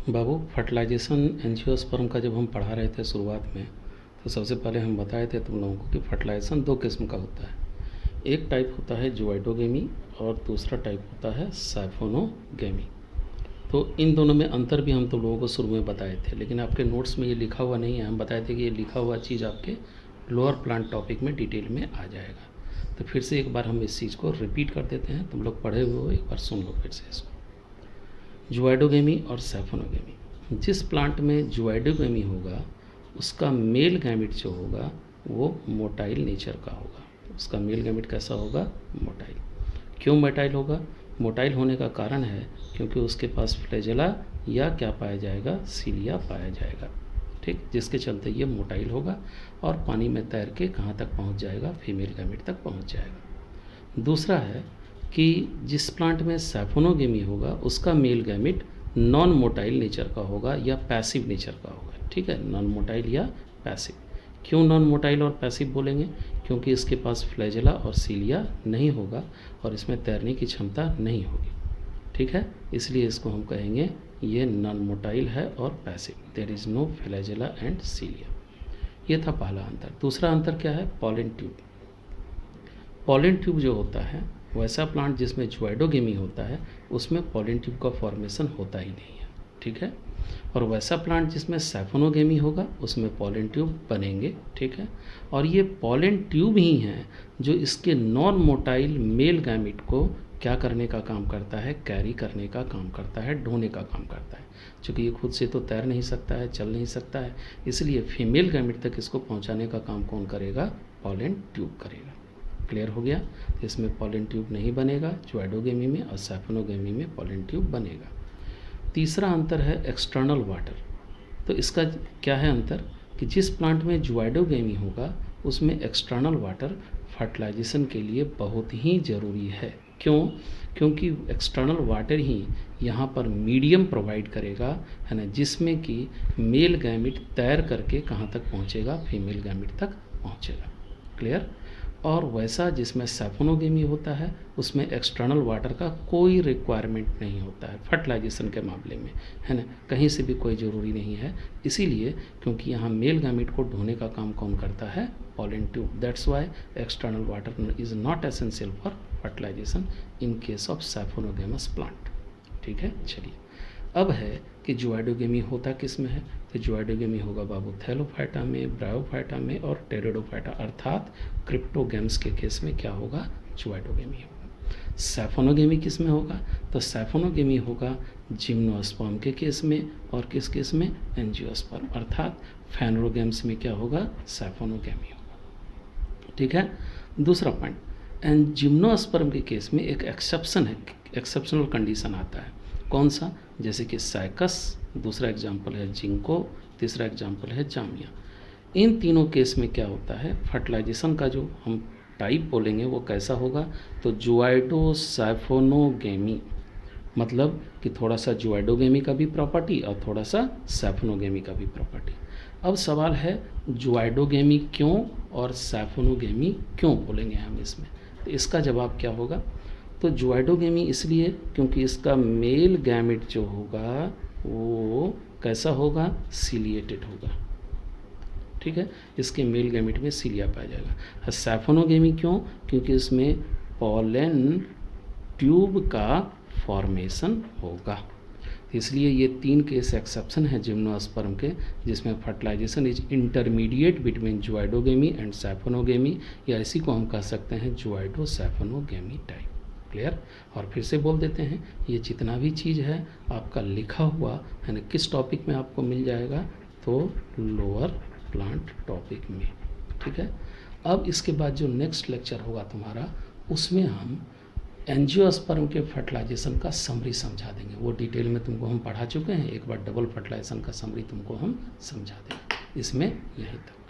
बाबू, fertilisation angiosperm का जब हम पढ़ा रहे थे शुरुआत में, तो सबसे पहले हम बताए थे तुम लोगों को कि फर्टिलाइजेशन दो किस्म का होता है। एक टाइप होता है ज़ोइडोगेमी और दूसरा टाइप होता है साइफोनोगेमी। तो इन दोनों में अंतर भी हम तुम लोगों को शुरू में बताए थे, लेकिन आपके नोट्स में ये लिखा हुआ नहीं है। हम बताए थे कि ये लिखा हुआ चीज़ आपके लोअर प्लांट टॉपिक में डिटेल में आ जाएगा। तो फिर से एक बार हम इस चीज़ को रिपीट कर देते हैं। तुम लोग पढ़े हुए हो, एक बार सुन लो फिर से इसको। ज़ोइडोगेमी और साइफोनोगेमी। जिस प्लांट में ज़ोइडोगेमी होगा उसका मेल गैमिट जो होगा वो मोटाइल नेचर का होगा। उसका मेल गैमिट कैसा होगा? मोटाइल। क्यों मोटाइल होगा? मोटाइल होने का कारण है क्योंकि उसके पास फ्लैजेला या क्या पाया जाएगा? सीलिया पाया जाएगा। ठीक, जिसके चलते ये मोटाइल होगा और पानी में तैर के कहाँ तक पहुँच जाएगा? फीमेल गैमिट तक पहुँच जाएगा। दूसरा है कि जिस प्लांट में साइफोनोगेमी होगा उसका male gamete non motile nature का होगा या पैसिव नेचर का होगा। ठीक है, नॉन मोटाइल या पैसिव। क्यों नॉन मोटाइल और पैसिव बोलेंगे? क्योंकि इसके पास फ्लैजेला और सीलिया नहीं होगा और इसमें तैरने की क्षमता नहीं होगी। ठीक है, इसलिए इसको हम कहेंगे ये नॉन मोटाइल है और passive. There is no flagella and cilia. ये था पहला अंतर। दूसरा अंतर क्या है? Pollen tube. पॉलन ट्यूब जो होता है, वैसा प्लांट जिसमें ज़ोइडोगेमी होता है उसमें पॉलन ट्यूब का फॉर्मेशन होता ही नहीं है। ठीक है, और वैसा प्लांट जिसमें साइफोनोगेमी होगा उसमें पॉलन ट्यूब बनेंगे। ठीक है, और ये पॉलन ट्यूब ही हैं जो इसके नॉन मोटाइल मेल गैमिट को क्या करने का काम करता है? कैरी करने का काम करता है, ढोने का काम करता है। चूँकि ये खुद से तो तैर नहीं सकता है, चल नहीं सकता है, इसलिए फीमेल गैमिट तक इसको पहुँचाने का काम कौन करेगा? पॉलन ट्यूब करेगा। क्लियर हो गया? इसमें पॉलन ट्यूब नहीं बनेगा ज़ोइडोगेमी में, और साइफोनोगेमी में पॉलन ट्यूब बनेगा। तीसरा अंतर है एक्सटर्नल वाटर। तो इसका क्या है अंतर? कि जिस प्लांट में ज़ोइडोगेमी होगा उसमें एक्सटर्नल वाटर फर्टिलाइजेशन के लिए बहुत ही ज़रूरी है। क्यों? क्योंकि एक्सटर्नल वाटर ही यहाँ पर मीडियम प्रोवाइड करेगा, है ना, जिसमें कि मेल गैमिट तैर करके कहाँ तक पहुँचेगा? फीमेल गैमिट तक पहुँचेगा। क्लियर? और वैसा जिसमें साइफोनोगेमी होता है उसमें एक्सटर्नल वाटर का कोई रिक्वायरमेंट नहीं होता है फर्टिलाइजेशन के मामले में, है ना, कहीं से भी कोई ज़रूरी नहीं है। इसीलिए क्योंकि यहाँ मेल गैमिट को ढोने का काम कौन करता है? Pollen tube. That's why external water is not essential for fertilization in case of siphonogamous plant. ठीक है, चलिए अब है कि ज़ोइडोगेमी होता किस में है? तो ज़ोइडोगेमी होगा बाबू थैलोफाइटा में, ब्रायोफाइटा में और टेरिडोफाइटा, अर्थात क्रिप्टोगेम्स के केस में क्या होगा? ज़ोइडोगेमी होगा। साइफोनोगेमी किस में होगा? तो साइफोनोगेमी होगा जिम्नोस्पर्म के केस में, और किस केस में? एंजियोस्पर्म, अर्थात फैनरोगेम्स में क्या होगा? साइफोनोगेमी होगा। ठीक है, दूसरा पॉइंट, एंड जिम्नोस्पर्म के केस में एक एक्सेप्शन है, एक्सेप्शनल कंडीशन आता है। कौन सा? जैसे कि साइकस, दूसरा एग्जाम्पल है जिंको, तीसरा एग्जाम्पल है जामिया। इन तीनों केस में क्या होता है? फर्टिलाइजेशन का जो हम टाइप बोलेंगे वो कैसा होगा? तो ज़ोइडो साइफोनोगेमी, मतलब कि थोड़ा सा ज़ोइडोगेमी का भी प्रॉपर्टी और थोड़ा सा साइफोनोगेमी का भी प्रॉपर्टी। अब सवाल है ज़ोइडोगेमी क्यों और साइफोनोगेमी क्यों बोलेंगे हम इसमें? तो इसका जवाब क्या होगा? तो ज़ोइडोगेमी इसलिए क्योंकि इसका मेल गैमिट जो होगा वो कैसा होगा? सीलिएटेड होगा। ठीक है, इसके मेल गैमिट में सीलिया पाया जाएगा। साइफोनोगेमी क्यों? क्योंकि इसमें पॉलन ट्यूब का फॉर्मेशन होगा। इसलिए ये तीन केस एक्सेप्शन है जिम्नोस्पर्म के, जिसमें fertilization is intermediate between zoidogamy and siphonogamy, या इसी को हम कह सकते हैं ज़ोइडो साइफोनोगेमी टाइप। क्लियर? और फिर से बोल देते हैं, ये जितना भी चीज़ है आपका लिखा हुआ है ना, किस टॉपिक में आपको मिल जाएगा? तो लोअर प्लांट टॉपिक में। ठीक है, अब इसके बाद जो नेक्स्ट लेक्चर होगा तुम्हारा, उसमें हम एंजियोस्पर्म के फर्टिलाइजेशन का समरी समझा देंगे। वो डिटेल में तुमको हम पढ़ा चुके हैं, एक बार डबल फर्टिलाइजेशन का समरी तुमको हम समझा देंगे। इसमें यहीं तक।